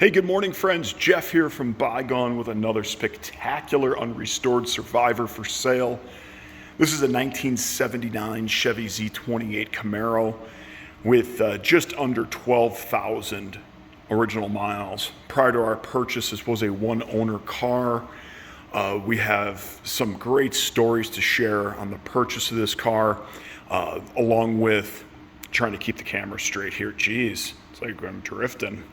Hey, good morning, friends. Jeff here from Bygone with another spectacular unrestored Survivor for sale. This is a 1979 Chevy Z28 Camaro with just under 12,000 original miles. Prior to our purchase, this was a one-owner car. We have some great stories to share on the purchase of this car, along with trying to keep the camera straight here. Jeez, it's like I'm drifting.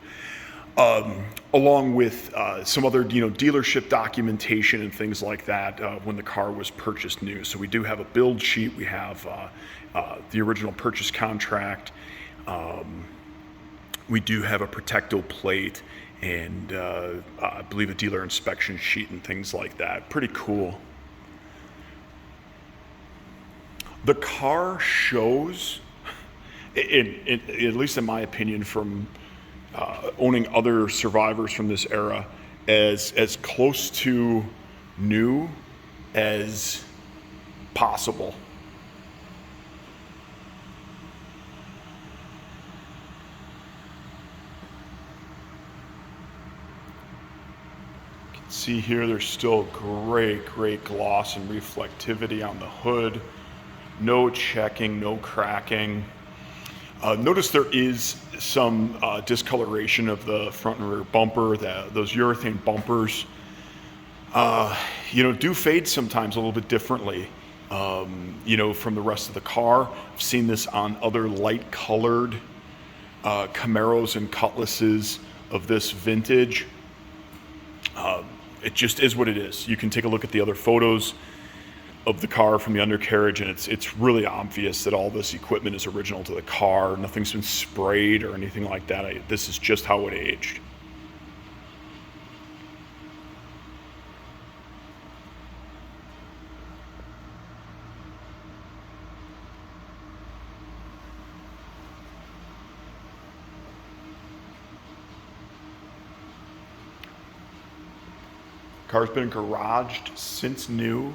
Along with some other, dealership documentation and things like that when the car was purchased new. So we do have a build sheet. We have the original purchase contract. We do have a Protecto plate and I believe a dealer inspection sheet and things like that. Pretty cool. The car shows, at least in my opinion, from owning other Survivors from this era, as close to new as possible. You can see here there's still great gloss and reflectivity on the hood. No checking, no cracking. Notice there is some discoloration of the front and rear bumper. Those urethane bumpers, do fade sometimes a little bit differently, from the rest of the car. I've seen this on other light-colored Camaros and Cutlasses of this vintage. It just is what it is. You can take a look at the other photos of the car from the undercarriage, and it's really obvious that all this equipment is original to the car. Nothing's been sprayed or anything like that. This is just how it aged. Car's been garaged since new.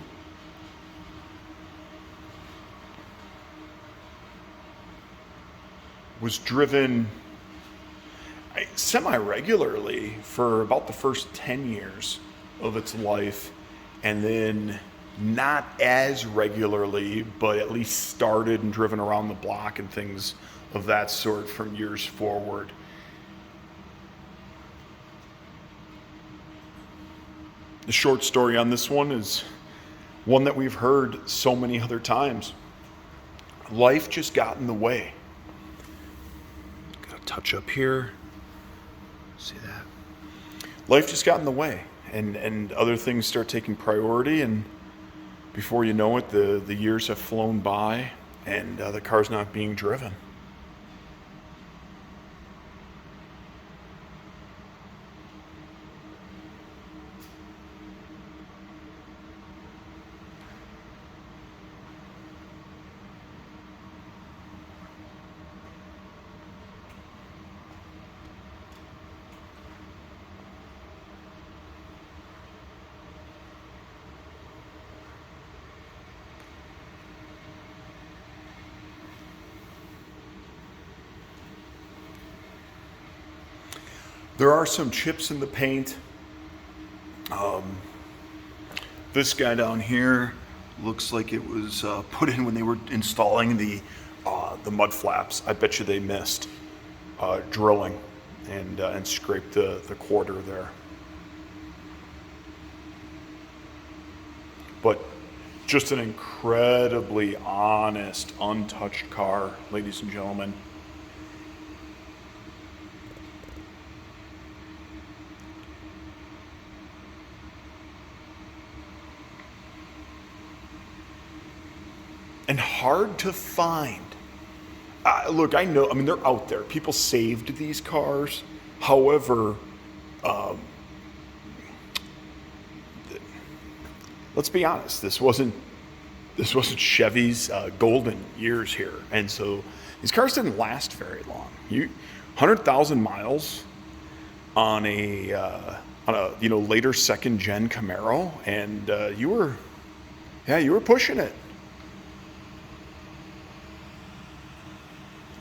Was driven semi-regularly for about the first 10 years of its life, and then not as regularly, but at least started and driven around the block and things of that sort from years forward. The short story on this one is one that we've heard so many other times. Life just got in the way. Touch up here. See that? Life just got in the way, and other things start taking priority, and before you know it, the years have flown by, and the car's not being driven. There are some chips in the paint. This guy down here looks like it was put in when they were installing the mud flaps. I bet you they missed drilling and scraped the quarter there. But just an incredibly honest, untouched car, ladies and gentlemen. And hard to find. Look, I know, they're out there. People saved these cars. However, let's be honest, this wasn't Chevy's golden years here. And so these cars didn't last very long. 100,000 miles on a later second gen Camaro, and you were pushing it.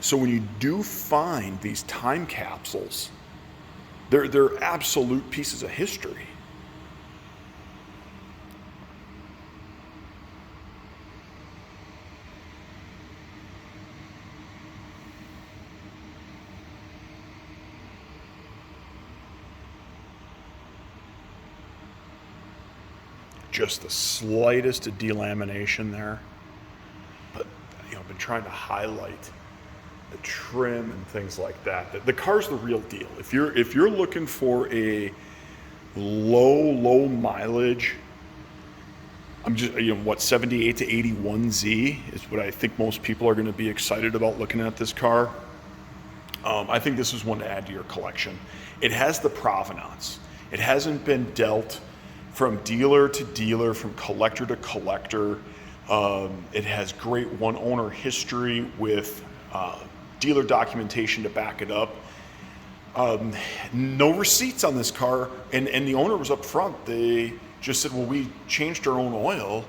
So when you do find these time capsules They're absolute pieces of history. Just the slightest of delamination there. But, you know, I've been trying to highlight the trim and things like that. The car's the real deal. If you're looking for a low mileage, I'm just, you know, what, 78 to 81Z is what I think most people are going to be excited about looking at this car. I think this is one to add to your collection. It has the provenance. It hasn't been dealt from dealer to dealer, from collector to collector. It has great one owner history with dealer documentation to back it up. No receipts on this car, and the owner was up front. They just said, well, we changed our own oil,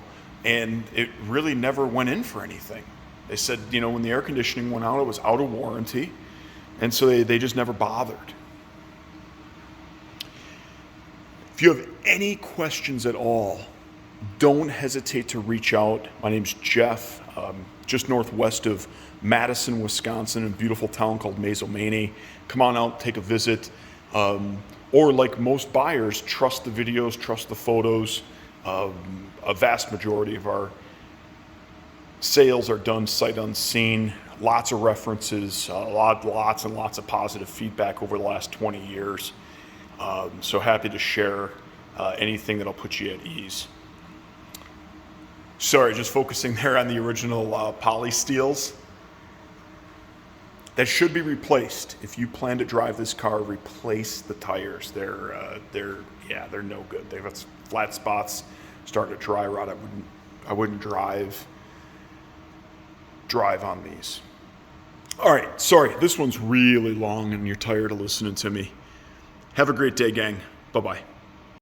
and it really never went in for anything. They said, you know, when the air conditioning went out, it was out of warranty, and so they just never bothered. If you have any questions at all, don't hesitate to reach out. My name's Jeff, just northwest of Madison, Wisconsin, in a beautiful town called Mazomanie. Come on out, take a visit. Or like most buyers, trust the videos, trust the photos. A vast majority of our sales are done sight unseen. Lots of references, lots and lots of positive feedback over the last 20 years. So happy to share anything that'll put you at ease. Sorry, just focusing there on the original poly steels. That should be replaced. If you plan to drive this car, replace the tires. They're no good. They've got flat spots, starting to dry rot. I wouldn't drive on these. All right, sorry, this one's really long and you're tired of listening to me. Have a great day, gang. Bye-bye.